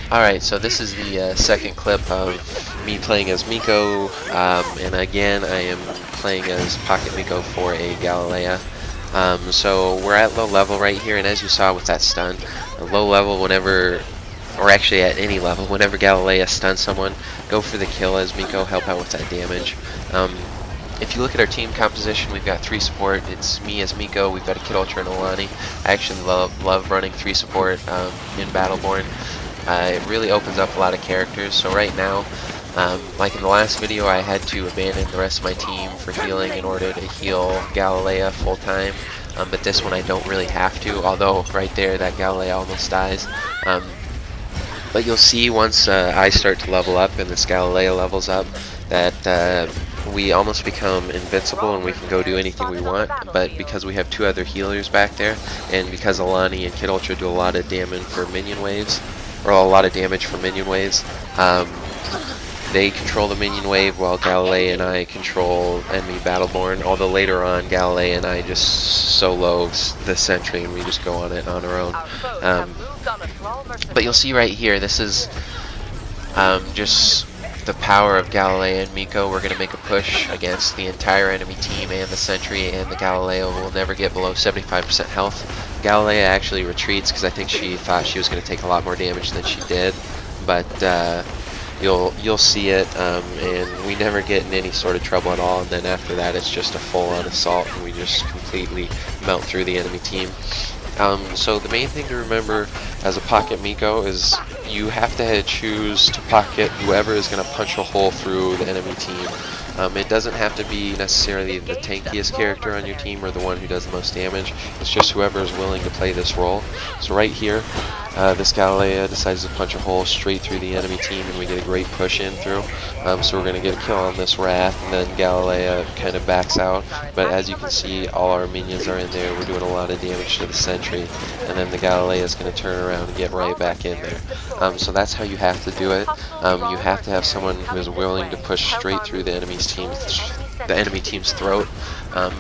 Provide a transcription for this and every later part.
Alright, so this is the second clip of me playing as Miko, and again I am playing as Pocket Miko for a Galilea. So we're at low level right here, and as you saw with that stun, low level whenever, or actually at any level, whenever Galilea stuns someone, go for the kill as Miko, help out with that damage. If you look at our team composition, we've got 3 support. It's me as Miko, we've got a Kid Ultra and Alani. I actually love running 3 support in Battleborn. It really opens up a lot of characters. So right now, like in the last video, I had to abandon the rest of my team for healing in order to heal Galilea full time. But this one I don't really have to, although right there that Galilea almost dies. But you'll see once I start to level up and this Galilea levels up that we almost become invincible and we can go do anything we want. But because we have 2 other healers back there, and because Alani and Kid Ultra do a lot of damage for minion waves, they control the minion wave while Galilea and I control enemy Battleborn, although later on Galilea and I just solo the sentry and we just go on it on our own. But you'll see right here, this is just the power of Galilea and Miko. We're going to make a push against the entire enemy team, and the sentry and the Galileo will never get below 75% health. Galilea actually retreats because I think she thought she was going to take a lot more damage than she did, but you'll see it, and we never get in any sort of trouble at all, and then after that it's just a full-on assault and we just completely melt through the enemy team. So the main thing to remember as a Pocket Miko is you have to choose to pocket whoever is going to punch a hole through the enemy team. It doesn't have to be necessarily the tankiest character on your team or the one who does the most damage. It's just whoever is willing to play this role. So right here, this Galilea decides to punch a hole straight through the enemy team, and we get a great push in through. So we're going to get a kill on this Wrath, and then Galilea kind of backs out. But as you can see, all our minions are in there. We're doing a lot of damage to the sentry, and then the Galilea is going to turn around and get right back in there. So that's how you have to do it. You have to have someone who is willing to push straight through the enemy team's throat.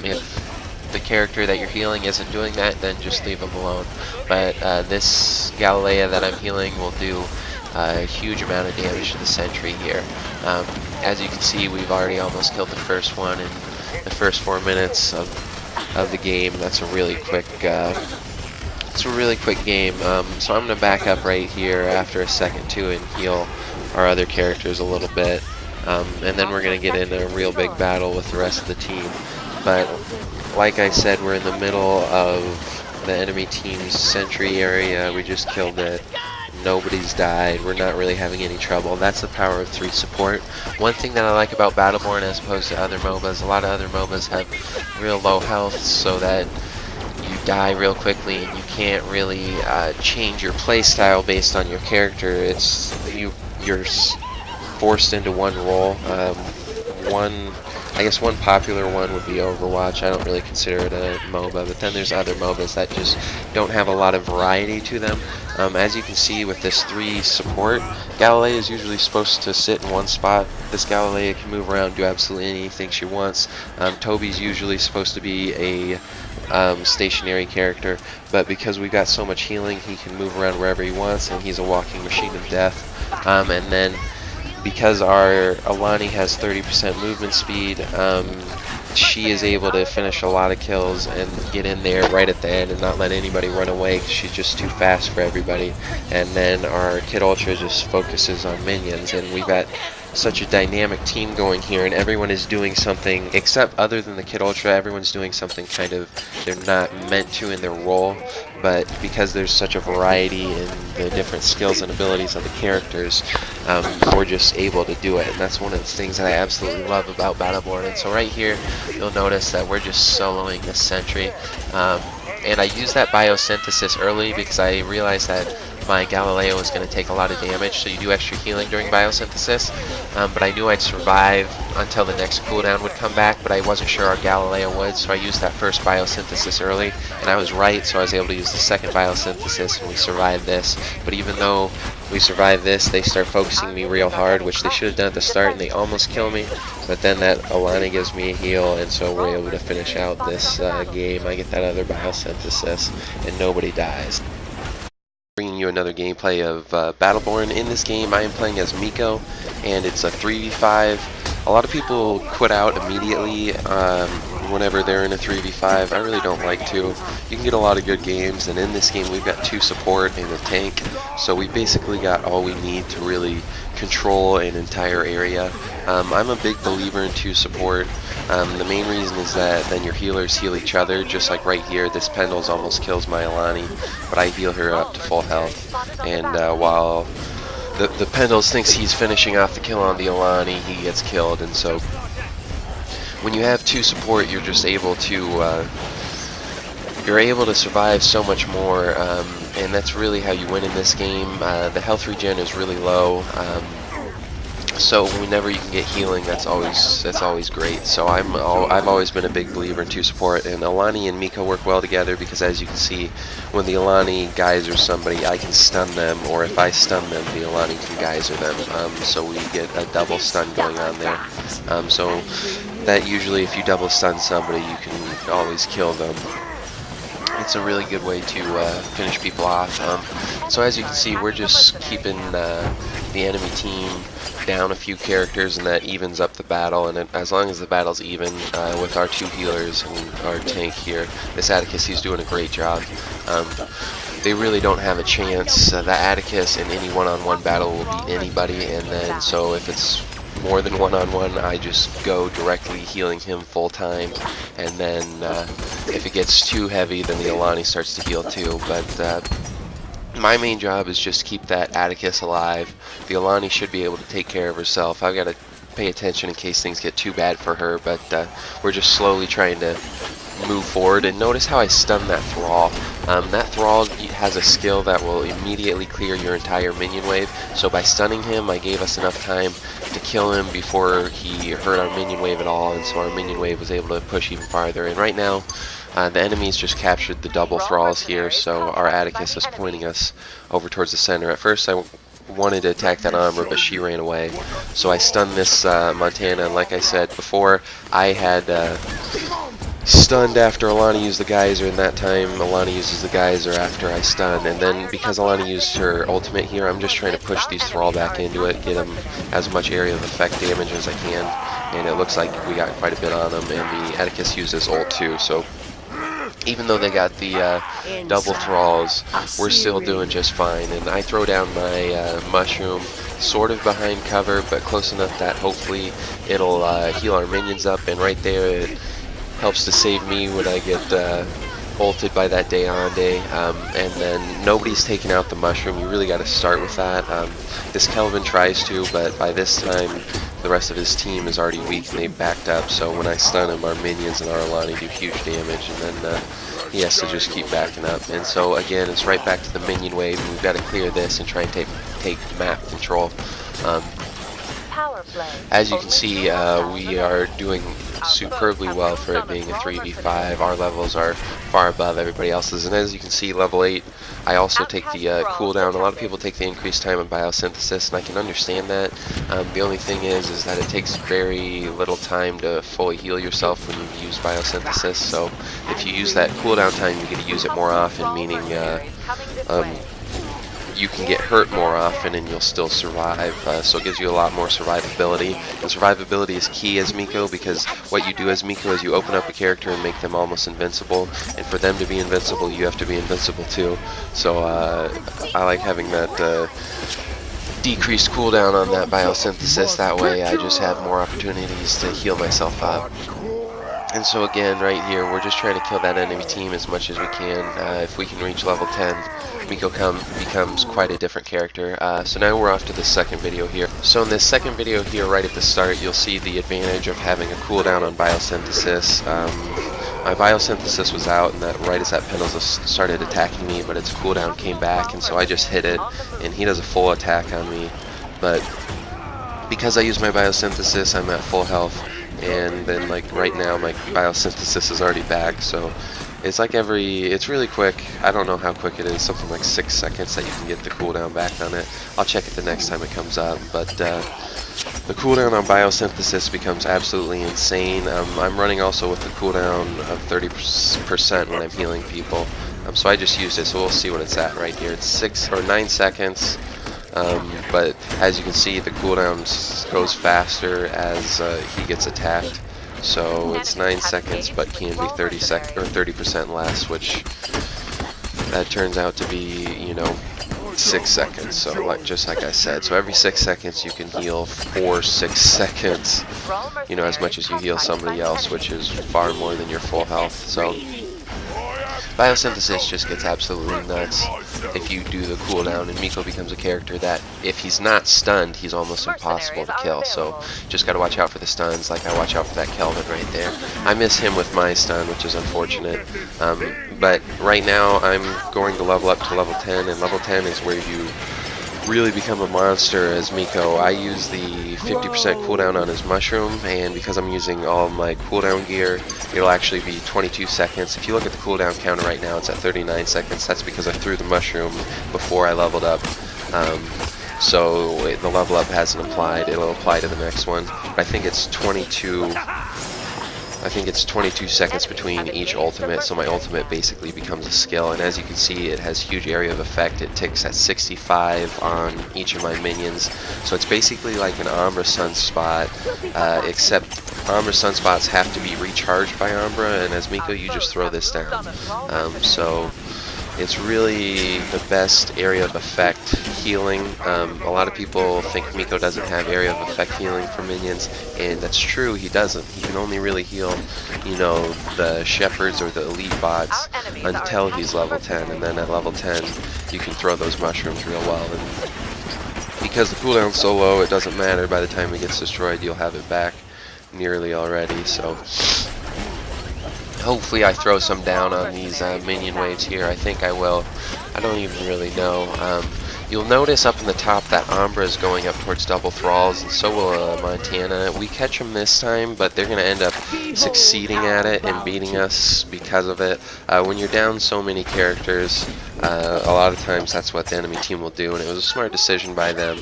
If the character that you're healing isn't doing that, then just leave them alone. But this Galilea that I'm healing will do a huge amount of damage to the sentry here. As you can see, we've already almost killed the first one in the first 4 minutes of the game. That's a really quick game. So I'm going to back up right here after a second too and heal our other characters a little bit. And then we're going to get into a real big battle with the rest of the team. But like I said, we're in the middle of the enemy team's sentry area. We just killed it. Nobody's died. We're not really having any trouble. That's the power of 3 support. One thing that I like about Battleborn as opposed to other MOBAs, a lot of other MOBAs have real low health so that you die real quickly and you can't really change your playstyle based on your character. You're forced into one role. I guess one popular one would be Overwatch. I don't really consider it a MOBA, but then there's other MOBAs that just don't have a lot of variety to them. As you can see with this 3 support, Galilea is usually supposed to sit in one spot. This Galilea can move around, do absolutely anything she wants. Toby's usually supposed to be a stationary character, but because we've got so much healing, he can move around wherever he wants, and he's a walking machine of death. And then because our Alani has 30% movement speed, she is able to finish a lot of kills and get in there right at the end and not let anybody run away because she's just too fast for everybody. And then our Kid Ultra just focuses on minions, and we've got such a dynamic team going here, and everyone is doing something, except other than the Kid Ultra, everyone's doing something kind of they're not meant to in their role, but because there's such a variety in the different skills and abilities of the characters, we're just able to do it, and that's one of the things that I absolutely love about Battleborn. And so right here, you'll notice that we're just soloing this sentry, and I used that biosynthesis early because I realized that my Galileo was going to take a lot of damage, so you do extra healing during biosynthesis, but I knew I'd survive until the next cooldown would come back, but I wasn't sure our Galileo would, so I used that first biosynthesis early, and I was right, so I was able to use the second biosynthesis, and we survived this. But even though we survived this, they start focusing me real hard, which they should have done at the start, and they almost kill me, but then that Alani gives me a heal, and so we're able to finish out this game. I get that other biosynthesis, and nobody dies. Bringing you you another gameplay of Battleborn. In this game, I am playing as Miko, and it's a 3v5. A lot of people quit out immediately whenever they're in a 3v5. I really don't like to. You can get a lot of good games, and in this game we've got 2 support and a tank, so we basically got all we need to really control an entire area. I'm a big believer in 2 support. The main reason is that then your healers heal each other, just like right here. This Pendles almost kills my Alani, but I heal her up to full health. And while the Pendles thinks he's finishing off the kill on the Alani, he gets killed. And so when you have 2 support, you're just able to survive so much more, and that's really how you win in this game. The health regen is really low. So whenever you can get healing, that's always great. So I've always been a big believer in 2 support, and Alani and Miko work well together because, as you can see, when the Alani geysers somebody, I can stun them, or if I stun them, the Alani can geyser them. So we get a double stun going on there. So that usually, if you double stun somebody, you can always kill them. It's a really good way to finish people off. So as you can see, we're just keeping the enemy team down a few characters, and that evens up the battle. And as long as the battle's even with our 2 healers and our tank here, this Atticus, he's doing a great job. They really don't have a chance. The Atticus in any one-on-one battle will beat anybody, and then so if it's more than one-on-one, I just go directly healing him full time, and then if it gets too heavy, then the Alani starts to heal too. But my main job is just keep that Atticus alive. The Alani should be able to take care of herself. I've got to pay attention in case things get too bad for her, but we're just slowly trying to move forward. And notice how I stun that Thrall. That Thrall has a skill that will immediately clear your entire minion wave, so by stunning him, I gave us enough time to kill him before he hurt our minion wave at all, and so our minion wave was able to push even farther. And right now, the enemies just captured the double Thralls here, so our Atticus is pointing us over towards the center. At first I wanted to attack that armor, but she ran away. So I stunned this Montana, and like I said before, I had stunned after Alani used the geyser, and that time Alani uses the geyser after I stun. And then because Alani used her ultimate here, I'm just trying to push these Thrall back into it, get them as much area of effect damage as I can. And it looks like we got quite a bit on them, and the Atticus used his ult too, so even though they got the double Thralls, we're still doing just fine. And I throw down my mushroom sort of behind cover, but close enough that hopefully it'll heal our minions up, and right there it helps to save me when I get ulted by that Deonde. And then nobody's taking out the mushroom. You really got to start with that. This Kelvin tries to, but by this time the rest of his team is already weak and they backed up, so when I stun him, our minions and our Alani do huge damage, and then he has to just keep backing up. And so again, it's right back to the minion wave, and we've got to clear this and try and take map control. As you can see, we are doing superbly well for it being a 3v5. Our levels are far above everybody else's, and as you can see, level 8, I also take the cooldown. A lot of people take the increased time in biosynthesis, and I can understand that. The only thing is that it takes very little time to fully heal yourself when you use biosynthesis, so if you use that cooldown time, you get to use it more often, meaning you can get hurt more often and you'll still survive, so it gives you a lot more survivability. And survivability is key as Miko, because what you do as Miko is you open up a character and make them almost invincible, and for them to be invincible, you have to be invincible too. So I like having that decreased cooldown on that biosynthesis. That way I just have more opportunities to heal myself up. And so again, right here, we're just trying to kill that enemy team as much as we can. If we can reach level 10, Miko becomes quite a different character. So now we're off to the second video here. So in this second video here, right at the start, you'll see the advantage of having a cooldown on biosynthesis. My biosynthesis was out, and that right as that Pendles started attacking me, but its cooldown came back, and so I just hit it, and he does a full attack on me. But because I use my biosynthesis, I'm at full health. And then like right now my biosynthesis is already back, so it's like it's really quick. I don't know how quick it is, something like 6 seconds that you can get the cooldown back on it. I'll check it the next time it comes up, but the cooldown on biosynthesis becomes absolutely insane. I'm running also with the cooldown of 30% when I'm healing people. So I just used it, so we'll see what it's at right here. It's 6 or 9 seconds. But as you can see, the cooldown goes faster as he gets attacked. So it's 9 seconds, but can be 30% less, which that turns out to be, you know, 6 seconds. So just like I said, so every 6 seconds you can heal for 6 seconds. You know, as much as you heal somebody else, which is far more than your full health. So biosynthesis just gets absolutely nuts if you do the cooldown, and Miko becomes a character that, if he's not stunned, he's almost impossible to kill. So just gotta watch out for the stuns, like I watch out for that Kelvin right there. I miss him with my stun, which is unfortunate. But right now I'm going to level up to level 10, and level 10 is where you really become a monster as Miko. I use the 50% cooldown on his mushroom, and because I'm using all my cooldown gear, it'll actually be 22 seconds. If you look at the cooldown counter right now, it's at 39 seconds. That's because I threw the mushroom before I leveled up. So the level up hasn't applied. It'll apply to the next one. I think it's 22 seconds between each ultimate, so my ultimate basically becomes a skill, and as you can see, it has huge area of effect. It ticks at 65 on each of my minions, so it's basically like an Umbra Sunspot, except Umbra Sunspots have to be recharged by Umbra, and as Miko you just throw this down. So it's really the best area of effect healing. A lot of people think Miko doesn't have area of effect healing for minions, and that's true, he doesn't. He can only really heal, you know, the shepherds or the elite bots until he's level 10, and then at level 10 you can throw those mushrooms real well. And because the cooldown's so low, it doesn't matter. By the time it gets destroyed, you'll have it back nearly already. So hopefully I throw some down on these minion waves here. I think I will. I don't even really know. You'll notice up in the top that Umbra is going up towards double thralls, and so will Montana. We catch them this time, but they're going to end up succeeding at it and beating us because of it. When you're down so many characters, a lot of times that's what the enemy team will do, and it was a smart decision by them.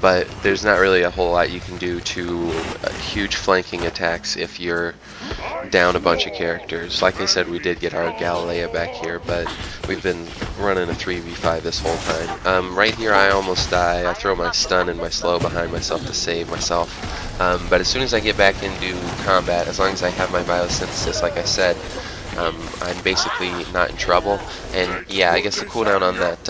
But there's not really a whole lot you can do to huge flanking attacks if you're down a bunch of characters. Like I said, we did get our Galilea back here, but we've been running a 3v5 this whole time. Right here I almost die. I throw my stun and my slow behind myself to save myself. But as soon as I get back into combat, as long as I have my biosynthesis, like I said, I'm basically not in trouble. And yeah, I guess the cooldown on that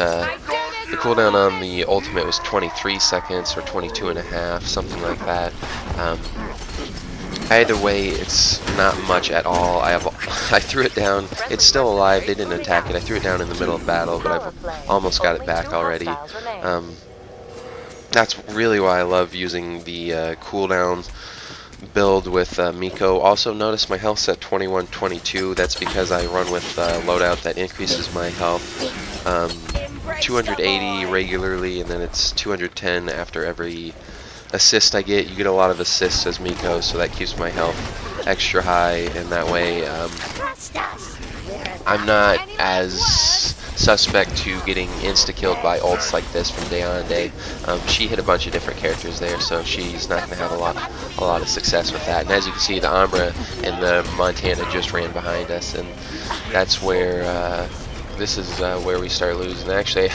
the cooldown on the ultimate was 23 seconds or 22 and a half, something like that. Either way, it's not much at all. I threw it down. It's still alive. They didn't attack it. I threw it down in the middle of battle, but I've almost got it back already. That's really why I love using the cooldown build with Miko. Also notice my health's at 21-22. That's because I run with loadout that increases my health 280 regularly, and then it's 210 after every assist I get. You get a lot of assists as Miko, so that keeps my health extra high, and that way I'm not as suspect to getting insta-killed by ults like this from day on day. She hit a bunch of different characters there, so she's not going to have a lot of success with that. And as you can see, the Umbra and the Montana just ran behind us, and that's where this is where we start losing. Actually,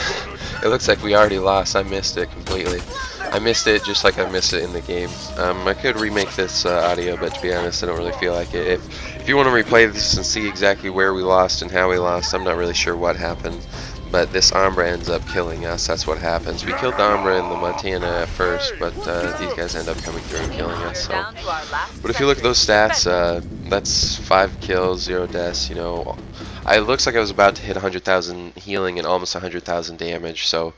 it looks like we already lost. I missed it completely. I missed it just like I missed it in the game. I could remake this audio, but to be honest, I don't really feel like it. If you want to replay this and see exactly where we lost and how we lost, I'm not really sure what happened. But this Umbra ends up killing us. That's what happens. We killed the Umbra and the Montana at first, but these guys end up coming through and killing us. So, but if you look at those stats, that's 5 kills, 0 deaths. You know, it looks like I was about to hit 100,000 healing and almost 100,000 damage. So,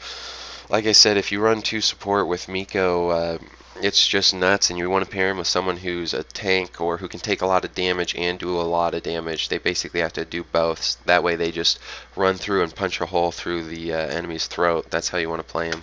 like I said, if you run 2 support with Miko, it's just nuts, and you want to pair him with someone who's a tank or who can take a lot of damage and do a lot of damage. They basically have to do both. That way they just run through and punch a hole through the enemy's throat. That's how you want to play him.